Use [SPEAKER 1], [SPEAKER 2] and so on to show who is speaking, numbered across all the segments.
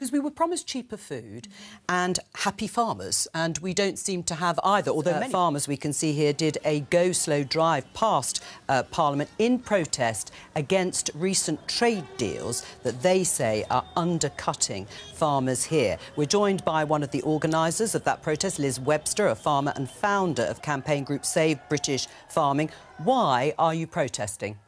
[SPEAKER 1] Because we were promised cheaper food and happy farmers, and we don't seem to have either. Although many farmers, we can see here, did a go-slow drive past Parliament in protest against recent trade deals that they say are undercutting farmers here. We're joined by one of the organisers of that protest, Liz Webster, a farmer and founder of campaign group Save British Farming. Why are you protesting?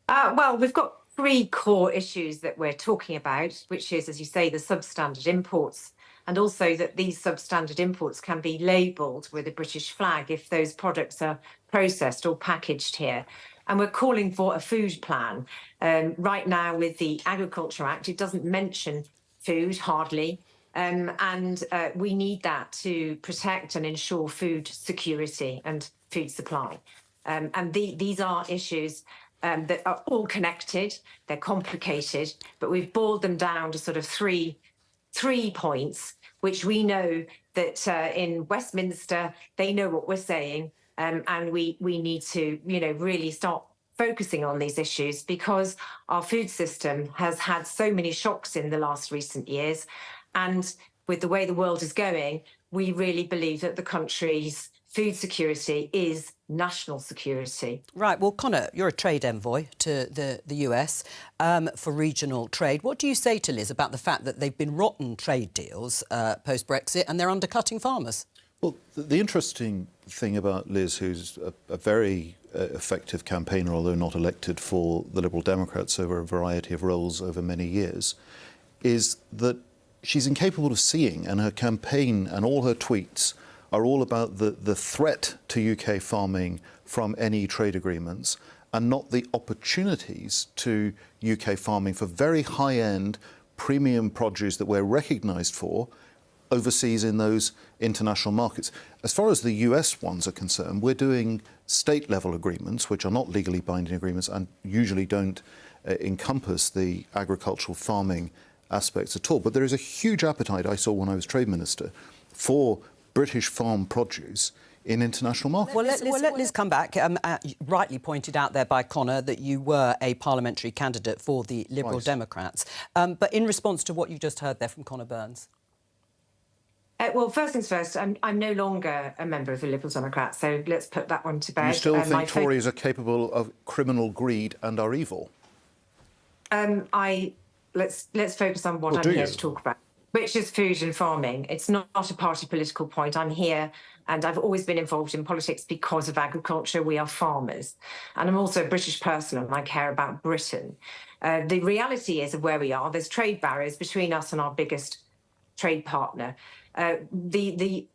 [SPEAKER 2] Well, we've got three core issues that we're talking about, which is, as you say, the substandard imports, and also that these substandard imports can be labelled with a British flag if those products are processed or packaged here. And we're calling for a food plan. Right now, with the Agriculture Act, it doesn't mention food, hardly. We need that to protect and ensure food security and food supply. These are issues that are all connected, they're complicated, but we've boiled them down to sort of three points, which we know that in Westminster, they know what we're saying, and we need to, really start focusing on these issues because our food system has had so many shocks in the last recent years. And with the way the world is going, we really believe that the country's food security is national security.
[SPEAKER 1] Right, well, Conor, you're a trade envoy to the US for regional trade. What do you say to Liz about the fact that they've been rotten trade deals post-Brexit and they're undercutting farmers?
[SPEAKER 3] Well, the interesting thing about Liz, who's a very effective campaigner, although not elected for the Liberal Democrats over a variety of roles over many years, is that she's incapable of seeing, and her campaign and all her tweets are all about the threat to UK farming from any trade agreements and not the opportunities to UK farming for very high-end premium produce that we're recognised for overseas in those international markets. As far as the US ones are concerned, we're doing state-level agreements, which are not legally binding agreements and usually don't encompass the agricultural farming aspects at all. But there is a huge appetite, I saw when I was Trade Minister, for British farm produce in international markets.
[SPEAKER 1] Well, let Liz come back. Rightly pointed out there by Conor that you were a parliamentary candidate for the Liberal Democrats. But in response to what you just heard there from Conor Burns.
[SPEAKER 2] Well, first things first, I'm no longer a member of the Liberal Democrats, so let's put that one to bed.
[SPEAKER 3] You still think Tories are capable of criminal greed and are evil?
[SPEAKER 2] Let's focus on what I'm here to talk about, which is food and farming. It's not a party political point. I'm here and I've always been involved in politics because of agriculture. We are farmers. And I'm also a British person and I care about Britain. The reality is of where we are. There's trade barriers between us and our biggest trade partner. The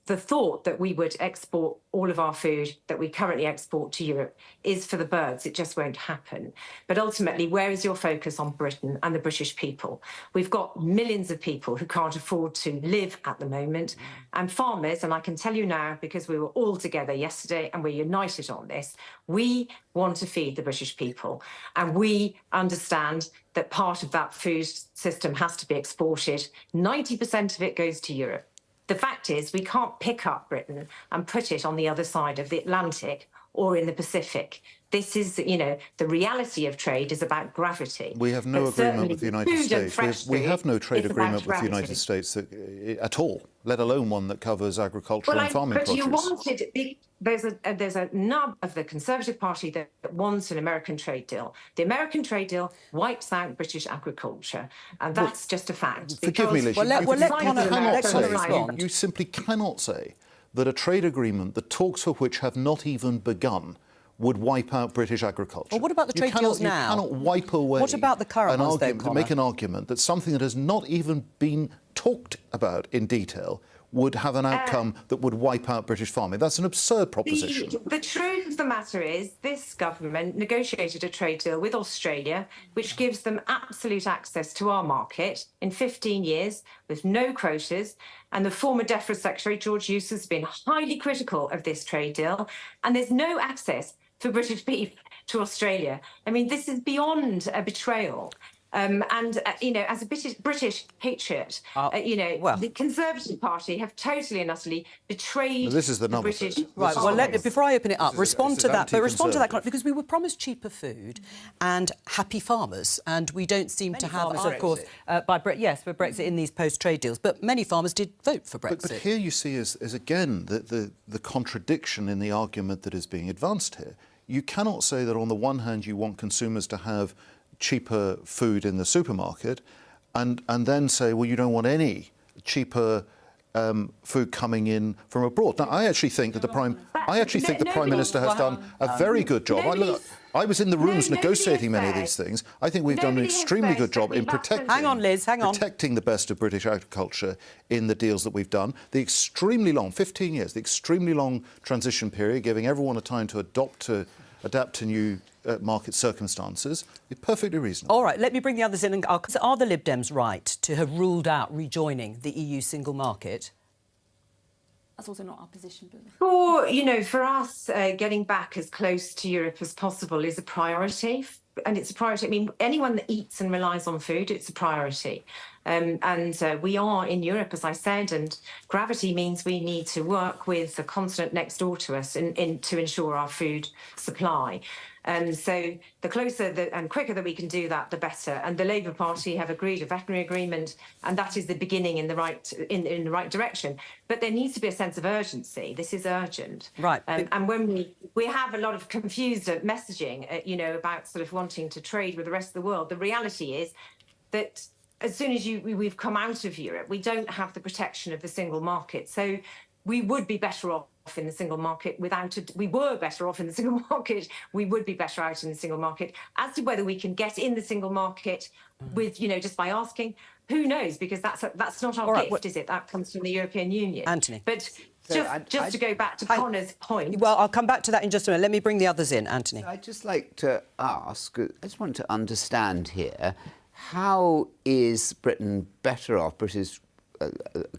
[SPEAKER 2] thought that we would export all of our food that we currently export to Europe is for the birds. It just won't happen. But ultimately, where is your focus on Britain and the British people? We've got millions of people who can't afford to live at the moment. And farmers, and I can tell you now, because we were all together yesterday and we're united on this, we want to feed the British people. And we understand that part of that food system has to be exported. 90% of it goes to Europe. The fact is, we can't pick up Britain and put it on the other side of the Atlantic or in the Pacific. This is, the reality of trade is about gravity.
[SPEAKER 3] We have no agreement with the United States. We have no trade agreement with the United States at all, let alone one that covers agricultural and farming produce.
[SPEAKER 2] But you wanted... There's a nub of the Conservative Party that wants an American trade deal. The American trade deal wipes out British agriculture, and that's just a fact.
[SPEAKER 3] Forgive me, Liz. You simply cannot say that a trade agreement, the talks for which have not even begun, would wipe out British agriculture.
[SPEAKER 1] Well, what about the trade deals now?
[SPEAKER 3] You cannot wipe away.
[SPEAKER 1] What about the current ones, though, Conor?
[SPEAKER 3] Make an argument that something that has not even been talked about in detail would have an outcome that would wipe out British farming. That's an absurd proposition.
[SPEAKER 2] The truth of the matter is this government negotiated a trade deal with Australia, which gives them absolute access to our market in 15 years with no quotas. And the former DEFRA Secretary, George Eustace, has been highly critical of this trade deal. And there's no access for British beef to Australia. I mean, this is beyond a betrayal. As a British patriot, the Conservative Party have totally and utterly betrayed
[SPEAKER 3] Well, this is the number,
[SPEAKER 2] British.
[SPEAKER 1] Right, well, before I open it up, respond to that,
[SPEAKER 3] anti-conservative.
[SPEAKER 1] because we were promised cheaper food and happy farmers, and we don't seem to have, of course, for Brexit in these post-trade deals, but many farmers did vote for Brexit.
[SPEAKER 3] But here you see is again the contradiction in the argument that is being advanced here. You cannot say that on the one hand you want consumers to have cheaper food in the supermarket and then say, well, you don't want any cheaper food coming in from abroad. Now, I actually think that the Prime Minister has done a very good job. I was in the rooms negotiating many of these things. I think we've done an extremely good job in protecting.
[SPEAKER 1] Hang on, Liz, hang on.
[SPEAKER 3] Protecting the best of British agriculture in the deals that we've done. The extremely long, 15 years, the extremely long transition period, giving everyone a time to adapt to new market circumstances, is perfectly reasonable.
[SPEAKER 1] All right, let me bring the others in. And are the Lib Dems right to have ruled out rejoining the EU single market?
[SPEAKER 4] That's also not our position, Billy.
[SPEAKER 2] For us, getting back as close to Europe as possible is a priority. And it's a priority. I mean, anyone that eats and relies on food, it's a priority. We are in Europe, as I said, and gravity means we need to work with the continent next door to us to ensure our food supply. So the closer and quicker that we can do that, the better. And the Labour Party have agreed a veterinary agreement, and that is the beginning in the right direction. But there needs to be a sense of urgency. This is urgent,
[SPEAKER 1] right?
[SPEAKER 2] And when we have a lot of confused messaging, about sort of wanting to trade with the rest of the world, the reality is that as soon as we've come out of Europe, we don't have the protection of the single market. So we would be better off in the single market we were better off in the single market. We would be better out in the single market. As to whether we can get in the single market with, just by asking, who knows? Because that's not our gift, is it? That comes from the European Union.
[SPEAKER 1] Anthony.
[SPEAKER 2] But just to go back to Conor's point.
[SPEAKER 1] Well, I'll come back to that in just a minute. Let me bring the others in, Anthony.
[SPEAKER 5] I'd just like to ask, I just want to understand here, how is Britain better off, British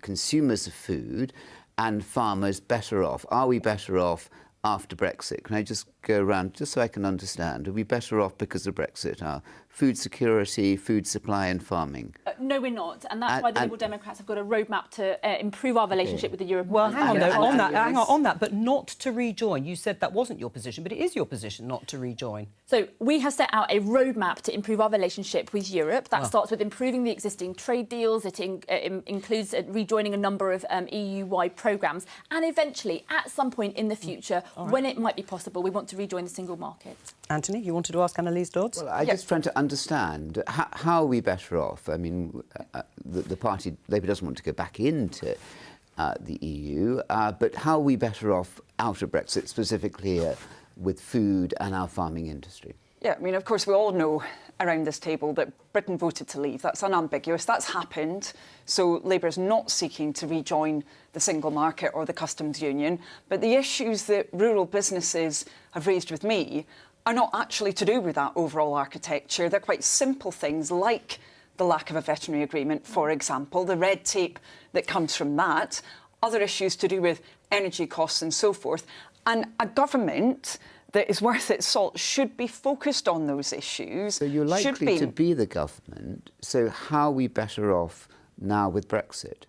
[SPEAKER 5] consumers of food and farmers better off? Are we better off after Brexit? Can I just go around, just so I can understand? Are we better off because of Brexit? Our food security, food supply and farming?
[SPEAKER 4] No, we're not. And that's why the Liberal Democrats have got a roadmap to improve our relationship with the European
[SPEAKER 1] Union. Well, hang on that, but not to rejoin. You said that wasn't your position, but it is your position not to rejoin.
[SPEAKER 4] So we have set out a roadmap to improve our relationship with Europe. That starts with improving the existing trade deals. It includes rejoining a number of EU-wide programmes. And eventually, at some point in the future, when it might be possible, we want to rejoin the single market.
[SPEAKER 1] Anthony, you wanted to ask Annalise Dodds?
[SPEAKER 5] Well, I'm just trying to understand, how are we better off? I mean, the party, Labour doesn't want to go back into the EU, but how are we better off out of Brexit, specifically with food and our farming industry?
[SPEAKER 6] Yeah, I mean, of course, we all know around this table that Britain voted to leave. That's unambiguous. That's happened. So Labour is not seeking to rejoin the single market or the customs union. But the issues that rural businesses have raised with me are not actually to do with that overall architecture. They're quite simple things like the lack of a veterinary agreement, for example, the red tape that comes from that, other issues to do with energy costs and so forth. And a government that is worth its salt should be focused on those issues.
[SPEAKER 5] So you're likely to be the government. So how are we better off now with Brexit?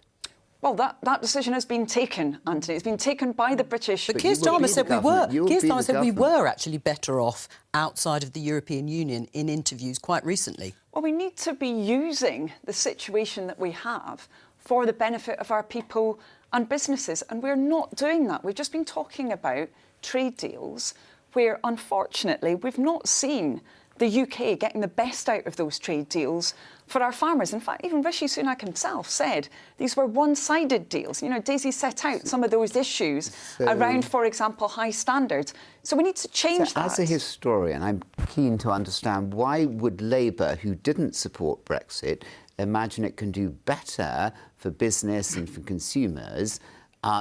[SPEAKER 6] Well, that decision has been taken, Anthony. It's been taken by the British.
[SPEAKER 1] But Keir Starmer said we were. Keir Starmer said we were actually better off outside of the European Union in interviews quite recently.
[SPEAKER 6] Well, we need to be using the situation that we have for the benefit of our people and businesses, and we're not doing that. We've just been talking about trade deals where, unfortunately, we've not seen the UK getting the best out of those trade deals for our farmers. In fact, even Rishi Sunak himself said these were one-sided deals. You know, Daisy set out some of those issues around, for example, high standards. So we need to change that.
[SPEAKER 5] As a historian, I'm keen to understand, why would Labour, who didn't support Brexit, imagine it can do better for business and for consumers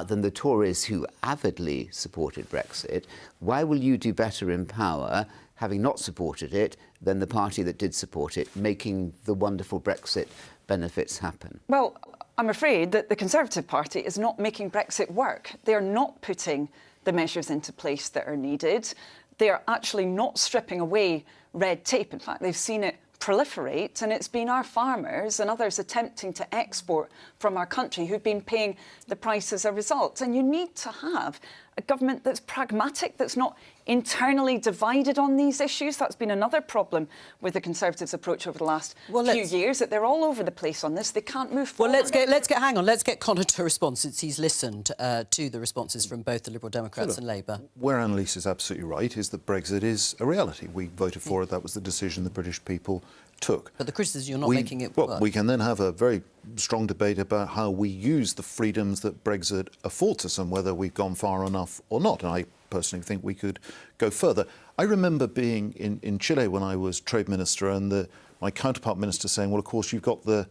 [SPEAKER 5] than the Tories, who avidly supported Brexit? Why will you do better in power, having not supported it, than the party that did support it, making the wonderful Brexit benefits happen?
[SPEAKER 6] Well, I'm afraid that the Conservative Party is not making Brexit work. They are not putting the measures into place that are needed. They are actually not stripping away red tape. In fact, they've seen it proliferate, and it's been our farmers and others attempting to export from our country who've been paying the price as a result. And you need to have a government that's pragmatic, that's not internally divided on these issues. That's been another problem with the Conservatives' approach over the last few years, that they're all over the place on this. They can't move forward.
[SPEAKER 1] Well, let's get Conor to respond, since he's listened to the responses from both the Liberal Democrats and Labour.
[SPEAKER 3] Where Annalise is absolutely right is that Brexit is a reality. We voted for it. That was the decision the British people took.
[SPEAKER 1] But the criticism, you're not making it work.
[SPEAKER 3] Well, we can then have a very strong debate about how we use the freedoms that Brexit affords us and whether we've gone far enough or not. And I personally think we could go further. I remember being in Chile when I was trade minister, and my counterpart minister saying, well, of course, you've got the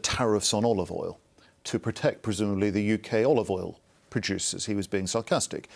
[SPEAKER 3] tariffs on olive oil to protect, presumably, the UK olive oil producers. He was being sarcastic.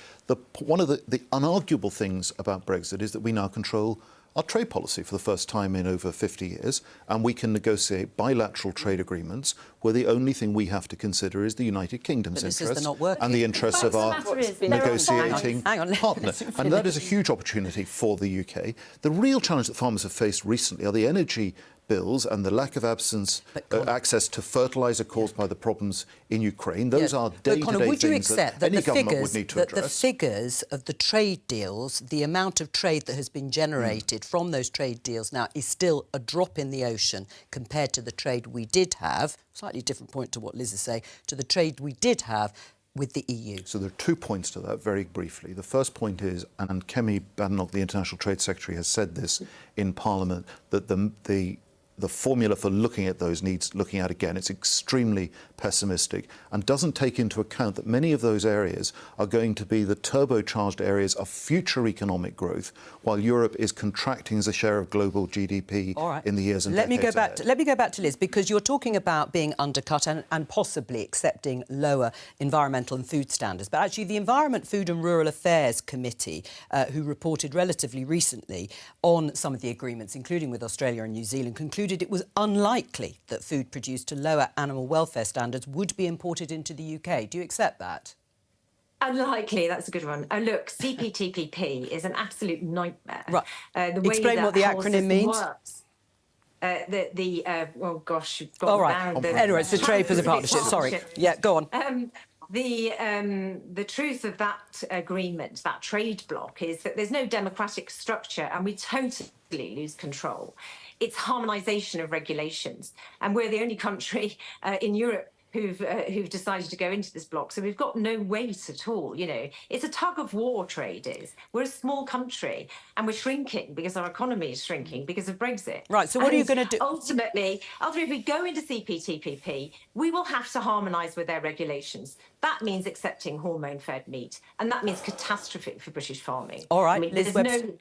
[SPEAKER 3] One of the unarguable things about Brexit is that we now control our trade policy for the first time in over 50 years, and we can negotiate bilateral trade agreements where the only thing we have to consider is the United Kingdom's interests and the interests of our negotiating partner. And that is a huge opportunity for the UK. The real challenge that farmers have faced recently are the energy bills and the lack of access to fertiliser caused by the problems in Ukraine. Those are day-to-day things that any government would need to address.
[SPEAKER 1] The figures of the trade deals, the amount of trade that has been generated from those trade deals now is still a drop in the ocean compared to the trade we did have, slightly different point to what Liz is saying, to the trade we did have with the EU.
[SPEAKER 3] So there are 2 points to that, very briefly. The first point is, and Kemi Badenoch, the International Trade Secretary, has said this in Parliament, that the formula for looking at those needs looking at again. It's extremely pessimistic and doesn't take into account that many of those areas are going to be the turbocharged areas of future economic growth, while Europe is contracting as a share of global GDP in the years and decades ahead.
[SPEAKER 1] Let me go back to Liz, because you're talking about being undercut and possibly accepting lower environmental and food standards. But actually, the Environment, Food and Rural Affairs Committee, who reported relatively recently on some of the agreements, including with Australia and New Zealand, concluded it was unlikely that food produced to lower animal welfare standards would be imported into the UK. Do you accept that?
[SPEAKER 2] Unlikely, that's a good one. Look, CPTPP is an absolute nightmare.
[SPEAKER 1] Right.
[SPEAKER 2] The way
[SPEAKER 1] Explain
[SPEAKER 2] that
[SPEAKER 1] what the acronym means.
[SPEAKER 2] Works, oh gosh, you've got
[SPEAKER 1] all right. Anyway, it's the Trade Pacific Partnership. Sorry. Yeah, go on.
[SPEAKER 2] The truth of that agreement, that trade bloc, is that there's no democratic structure and we totally lose control. It's harmonisation of regulations, and we're the only country in Europe who've decided to go into this bloc. So we've got no weight at all, you know. It's a tug of war, trade is. We're a small country and we're shrinking because our economy is shrinking because of Brexit.
[SPEAKER 1] Right, so what are you going to do?
[SPEAKER 2] Ultimately, if we go into CPTPP, we will have to harmonise with their regulations. That means accepting hormone-fed meat, and that means catastrophe for British farming.
[SPEAKER 1] All right, Liz Webster.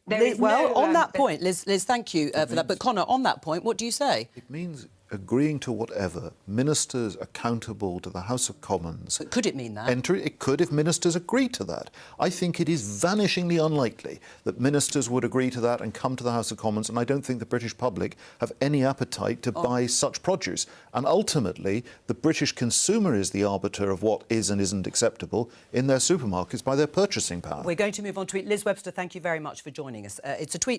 [SPEAKER 1] On that point, Liz, thank you for that. But Conor, on that point, what do you say?
[SPEAKER 3] It means agreeing to whatever ministers accountable to the House of Commons.
[SPEAKER 1] But could it mean that?
[SPEAKER 3] It could if ministers agree to that. I think it is vanishingly unlikely that ministers would agree to that and come to the House of Commons, and I don't think the British public have any appetite to buy such produce. And ultimately, the British consumer is the arbiter of what is and isn't acceptable in their supermarkets by their purchasing power.
[SPEAKER 1] We're going to move on to tweet. Liz Webster, thank you very much for joining us. It's a tweet